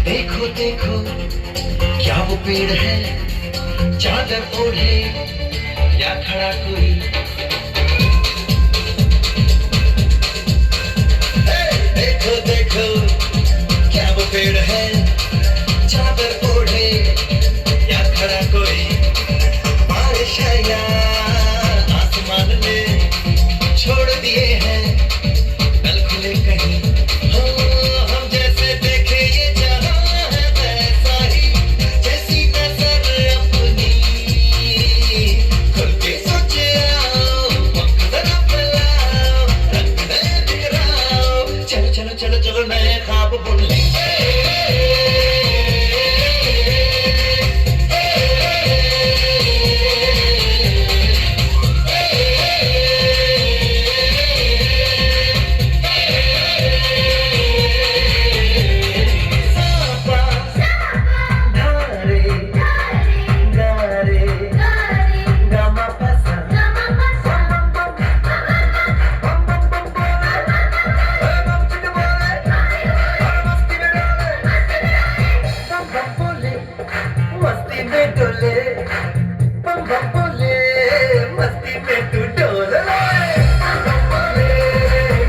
देखो देखो क्या वो पेड़ है, चादर ओढ़े या खड़ा कोई। देखो देखो क्या वो पेड़ है, चादर ओढ़े या खड़ा कोई। बारिश है या आसमान ने छोड़ दिए हैं नल खुले कहीं। हम जैसे देखे ये जहां है वैसा ही, जैसी नजर अपनी खुल के सोचे आओ, वक्त जरा फैलाओ, रंग नए बिखराओ। चलो चलो चलो चलो नए ख्वाब बुन लेंगे। मस्ती में डोले बम बम बोले, मस्ती में तू डोल बम बम बोले,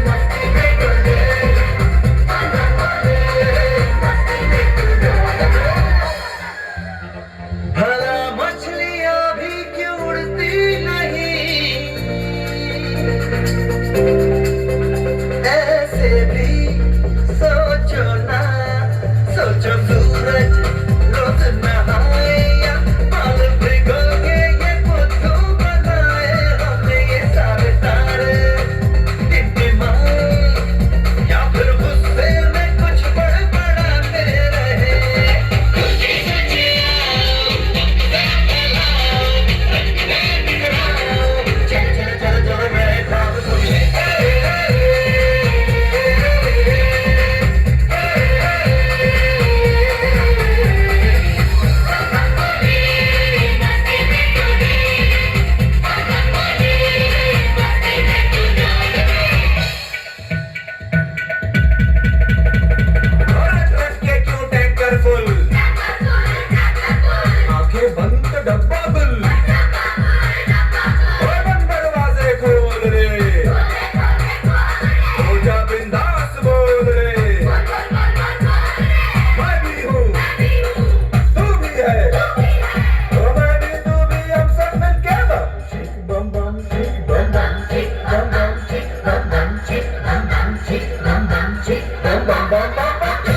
मस्ती में डोले बम बम बोले, मस्ती में तू डोल। भला मछलियां भी क्यों उड़ती नहीं, ऐसे भी सोचो ना, सोचो सूरज रोज नहाए या बाल भिगो के ये बुद्धू बनाए। हमने ये सारे तारे टिमटिमाए या फिर गुस्से में कुछ बड़बड़ाते रहे। खुद की सोचे आओ, वक्त जरा फैलाओ, रंग नए बिखराओ। चलो चलो चलो चलो नए ख्वाब सुन ले। आंखें बंद तो डब्बा फुल, बंद दरवाजे खोल रे, हो जा बिंदास बोल रे। मैं भी हूँ तू भी है, मैं भी तू भी, हम सब मिलके बम बम शिक बम बम शिक बम बम शिक बम बम शिक बम बम शिक बम बम शिक बम बम बम बम बम।